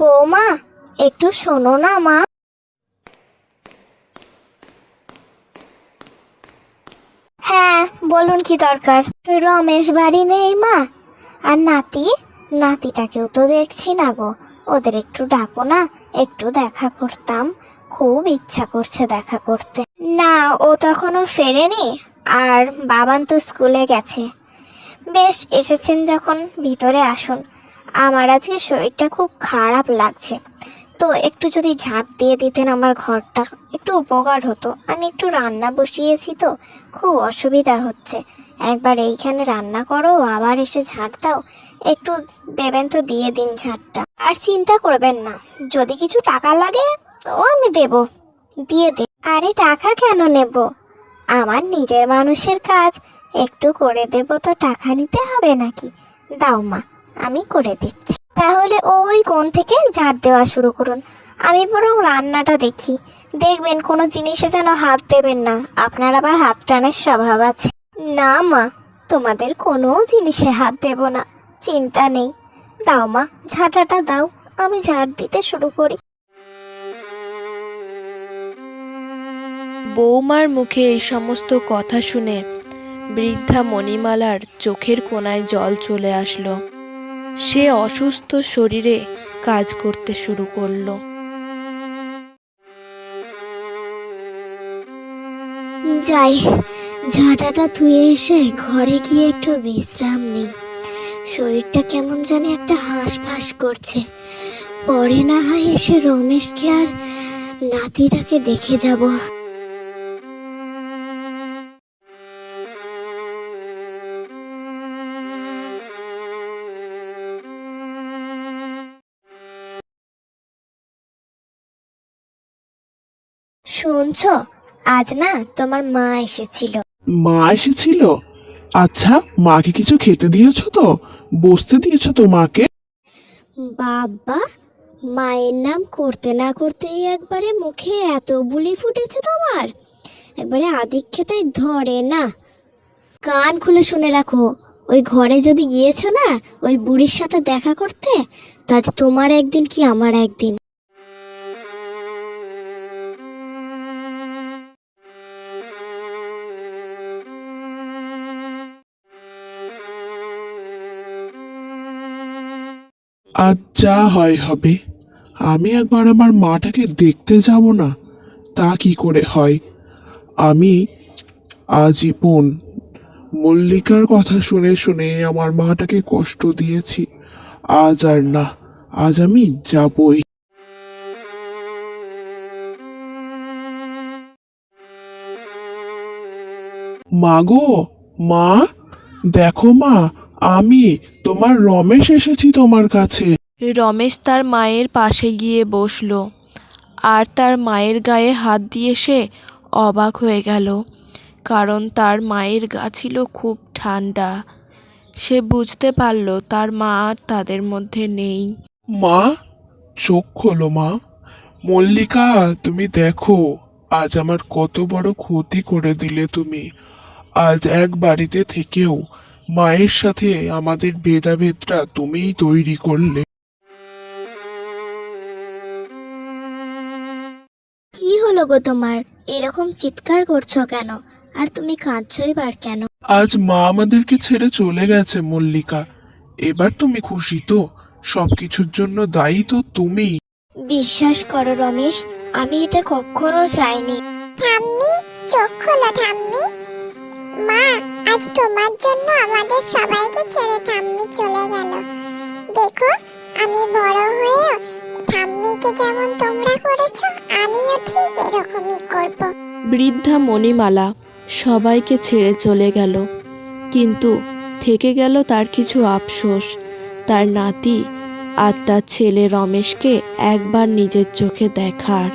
বৌমা, একটু শোনো না মা। হ্যাঁ, বলুন কি দরকার? রমেশ বাড়ি নেই মা। আর নাতিটাকেও তো দেখছি না গো। ওদের একটু ডাকো না, একটু দেখা করতাম। খুব ইচ্ছা করছে দেখা করতে। না, ও তখনও ফেরেনি। আর বাবান তো স্কুলে গেছে। বেশ, এসেছেন যখন ভিতরে আসুন। আমার আজকে শরীরটা খুব খারাপ লাগছে, তো একটু যদি ঝাঁট দিয়ে দিতেন আমার ঘরটা, একটু উপকার হতো। আমি একটু রান্না বসিয়েছি তো, খুব অসুবিধা হচ্ছে। একবার এইখানে রান্না করো, আবার এসে ঝাঁট দাও। একটু দেবেন তো দিয়ে দিন ঝাঁটটা। আর চিন্তা করবেন না, যদি কিছু টাকা লাগে তো আমি দেব, দিয়ে দিন। আরে টাকা কেন নেব? আমার নিজের মানুষের কাজ, একটু করে দেব তো টাকা নিতে হবে নাকি? দাও মা, আমি করে দিচ্ছি। তাহলে ওই কোণ থেকে ঝাড় দেওয়া শুরু করুন। আমি বরং রান্নাটা দেখি। দেখবেন কোনো জিনিসে যেন হাত দেবেন না, আপনার আবার হাত টানের স্বভাব আছে। না মা, তোমাদের কোনো জিনিসে হাত দেব না, চিন্তা নেই। দাও মা, ঝাঁটাটা দাও, আমি ঝাড় দিতে শুরু করি। বৌমার মুখে এই সমস্ত কথা শুনে বৃদ্ধা মণিমালার চোখের কোণায় জল চলে আসলো। সে অসুস্থ শরীরে কাজ করতে শুরু করলো। যাই, ঝাঁটাটা ধুয়ে এসে ঘরে গিয়ে একটু বিশ্রাম নিই। শরীরটা কেমন জানি একটা হাঁসফাঁস করছে। পরে না হয় এসে রমেশকে আর নাতিটাকে দেখে যাব। শুনছো, আজ না তোমার মা এসেছিল। মা এসেছিল? আচ্ছা, মাকে কিছু খেতে দিয়েছো তো? বসতে দিয়েছো তো মাকে? বাবা, মায়ের নাম করতে না করতেই একবারে মুখে এত বুলি ফুটেছে তোমার, একবারে আদিক্ষেতায় ধরে না। কান খুলে শুনে রাখো, ওই ঘরে যদি গিয়েছো না ওই বুড়ির সাথে দেখা করতে, তো আজ তোমার একদিন কি আমার একদিন। আজ যা হয় হবে। আমি একবার আমার মাটাকে দেখতে যাব না, তা কি করে হয়? আমি আজীবন মল্লিকার কথা শুনে শুনে আমার মাটাকে কষ্ট দিয়েছি। আজ আর না, আজ আমি যাবই। মা গো, মা, দেখো মা, আমি তোমার রমেশ এসেছি তোমার কাছে। রমেশ তার মায়ের পাশে গিয়ে বসলো, আর তার মায়ের গায়ে হাত দিয়ে সে অবাক হয়ে গেল, কারণ তার মায়ের গা ছিল খুব ঠান্ডা। সে বুঝতে পারল তার মা আর তাদের মধ্যে নেই। মা, চোখ খোলো মা। মল্লিকা, তুমি দেখো, আজ আমার কত বড় ক্ষতি করে দিলে তুমি। আজ এক বাড়িতে থেকেও মায়ের সাথে আমাদের ভেদাভেদটা তুমিই তৈরি করলে। কি হলো গো তোমার? এরকম চিৎকার করছো কেন? আর তুমি কাঁদছোই বার কেন? আজ মা আমাদেরকে ছেড়ে চলে গেছে মল্লিকা। এবার তুমি খুশি তো? সবকিছুর জন্য দায়ী তো তুমি। বিশ্বাস করো রমেশ, আমি এটা কখনো চাইনি। ঠাম্মি, চোখ খোলো ঠাম্মি। মা, আজ তোমার জন্য আমাদের সবাইকে ছেড়ে ঠাম্মি চলে গেল। দেখো, আমি বড় হয়েও ঠাম্মিকে যেমন তোমরা করেছো, আমিও ঠিক এরকমই করব। বৃদ্ধা মণিমালা সবাইকে ছেড়ে চলে গেল, কিন্তু থেকে গেল তার কিছু আফসোস। তার নাতি আর তার ছেলে রমেশকে একবার নিজের চোখে দেখার।